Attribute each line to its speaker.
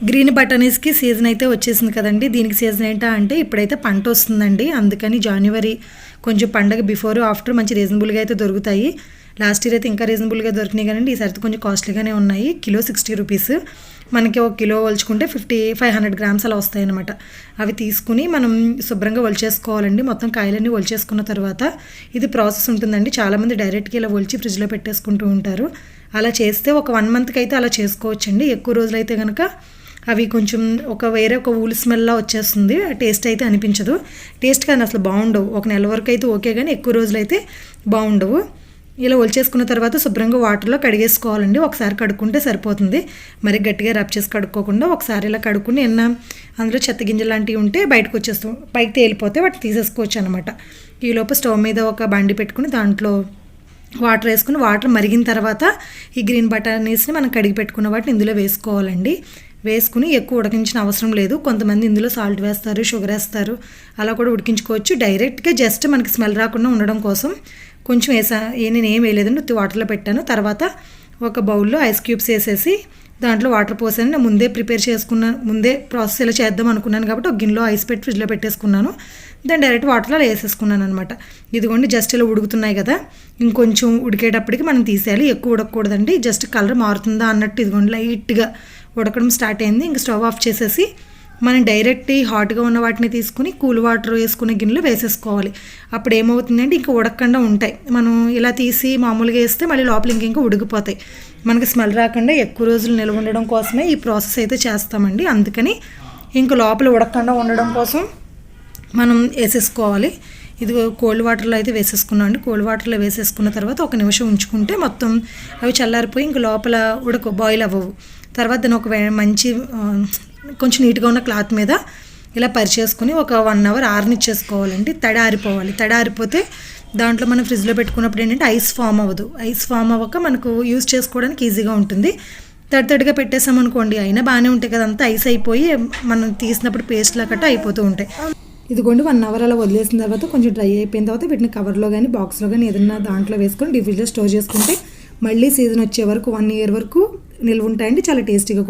Speaker 1: Green బటానీస్కి season అయితే వచ్చేసింది కదండి. దీనికి సీజన్ ఏంటా అంటే ఇప్పుడైతే పంట వస్తుందండి. అందుకని జనవరి కొంచెం పండగ బిఫోర్ ఆఫ్టర్ మంచి రీజనబుల్గా అయితే దొరుకుతాయి. లాస్ట్ ఇయర్ అయితే ఇంకా రీజనబుల్గా దొరికినాయి కానీ ఈసారి కొంచెం కాస్ట్లీగానే ఉన్నాయి. Kilo 60 rupees. మనకి ఒక కిలో వలుచుకుంటే 500 గ్రామ్స్ అలా వస్తాయి అనమాట. అవి తీసుకుని మనం శుభ్రంగా వలిచేసుకోవాలండి. మొత్తం కాయలన్నీ వలిచేసుకున్న తర్వాత ఇది ప్రాసెస్ ఉంటుందండి. చాలామంది డైరెక్ట్గా ఇలా వలిచి ఫ్రిడ్జ్లో పెట్టేసుకుంటూ ఉంటారు. అలా చేస్తే ఒక 1 మంత్కి అయితే అలా చేసుకోవచ్చండి. ఎక్కువ రోజులైతే కనుక అవి కొంచెం వేరే ఊలి స్మెల్లా వచ్చేస్తుంది. టేస్ట్ అయితే అనిపించదు. టేస్ట్ కానీ అసలు బాగుండవు. ఒక నెల వరకు అయితే ఓకే కానీ ఎక్కువ రోజులైతే బాగుండవు. ఇలా ఒలిచేసుకున్న తర్వాత శుభ్రంగా వాటర్లో కడిగేసుకోవాలండి. ఒకసారి కడుక్కుంటే సరిపోతుంది. మరి గట్టిగా రబ్ చేసి కడుక్కోకుండా ఒకసారి ఇలా కడుక్కుని అందులో చెత్త గింజలు లాంటివి ఉంటే బయటకు వచ్చేస్తాం. పైకి తేలిపోతే వాటిని తీసేసుకోవచ్చు అనమాట. ఈలోపు స్టవ్ మీద ఒక బండి పెట్టుకుని దాంట్లో వాటర్ వేసుకుని వాటర్ మరిగిన తర్వాత ఈ గ్రీన్ బటానీస్ని మనం కడిగి పెట్టుకున్న వాటిని ఇందులో వేసుకోవాలండి. వేసుకుని ఎక్కువ ఉడికించిన అవసరం లేదు. కొంతమంది ఇందులో సాల్ట్ వేస్తారు, షుగర్ వేస్తారు. అలా కూడా ఉడికించుకోవచ్చు. డైరెక్ట్గా జస్ట్ మనకి స్మెల్ రాకుండా ఉండడం కోసం కొంచెం నేను ఏం వేయలేదండి, ఉత్తి వాటర్లో పెట్టాను. తర్వాత ఒక బౌల్లో ఐస్ క్యూబ్స్ వేసేసి దాంట్లో వాటర్ పోసాను. నేను ముందే ప్రిపేర్ చేసుకున్నాను, ముందే ప్రాసెస్ ఇలా చేద్దాం అనుకున్నాను కాబట్టి ఒక గిన్నెలో ఐస్ పెట్టి ఫ్రిడ్జ్లో పెట్టేసుకున్నాను. దాన్ని డైరెక్ట్ వాటర్లో వేసేసుకున్నాను అనమాట. ఇదిగోండి జస్ట్ ఇలా ఉడుకుతున్నాయి కదా, ఇంకొంచెం ఉడికేటప్పటికి మనం తీసేయాలి. ఎక్కువ ఉడకకూడదండి. జస్ట్ కలర్ మారుతుందా అన్నట్టు ఇదిగోండి లైట్గా ఉడకడం స్టార్ట్ అయింది. ఇంకా స్టవ్ ఆఫ్ చేసేసి మనం డైరెక్ట్ హాట్గా ఉన్న వాటిని తీసుకుని కూల్ వాటర్ వేసుకునే గిన్నెలో వేసేసుకోవాలి. అప్పుడు ఏమవుతుందంటే ఇంకా ఉడకకుండా ఉంటాయి. మనం ఇలా తీసి మామూలుగా వేస్తే మళ్ళీ లోపల ఇంకా ఉడికిపోతాయి. మనకి స్మెల్ రాకుండా ఎక్కువ రోజులు నిల్వ ఉండడం కోసమే ఈ ప్రాసెస్ అయితే చేస్తామండి. అందుకని ఇంకా లోపల ఉడకకుండా ఉండడం కోసం మనం వేసేసుకోవాలి. ఇది కోల్డ్ వాటర్లో అయితే వేసేసుకున్నాం అండి. కోల్డ్ వాటర్లో వేసేసుకున్న తర్వాత 1 నిమిషం ఉంచుకుంటే మొత్తం అవి చల్లారిపోయి ఇంక లోపల బాయిల్ అవ్వవు. తర్వాత దాన్ని ఒక మంచి కొంచెం నీట్గా ఉన్న క్లాత్ మీద ఇలా పరిచేసుకుని ఒక 1 అవర్ ఆరనిచ్చేసుకోవాలండి. తడి ఆరిపోవాలి. తడి ఆరిపోతే దాంట్లో మనం ఫ్రిడ్జ్లో పెట్టుకున్నప్పుడు ఏంటంటే ఐస్ ఫామ్ అవ్వదు. ఐస్ ఫామ్ అవ్వక మనకు యూజ్ చేసుకోవడానికి ఈజీగా ఉంటుంది. తడిగా పెట్టేసామనుకోండి అయినా బాగానే ఉంటాయి కదా, అంతా ఐస్ అయిపోయి మనం తీసినప్పుడు పేస్ట్లా కట్ట అయిపోతూ ఉంటాయి. ఇదిగోండి 1 అవర్ అలా వదిలేసిన తర్వాత కొంచెం డ్రై అయిపోయిన తర్వాత వీటిని కవర్లో కానీ బాక్స్లో కానీ ఏదైనా దాంట్లో వేసుకొని డీప్ ఫ్రిడ్జ్లో స్టోర్ చేసుకుంటే మళ్ళీ సీజన్ వచ్చే వరకు 1 ఇయర్ వరకు నిల్వ ఉంటాయండి. చాలా టేస్టీగా కూడా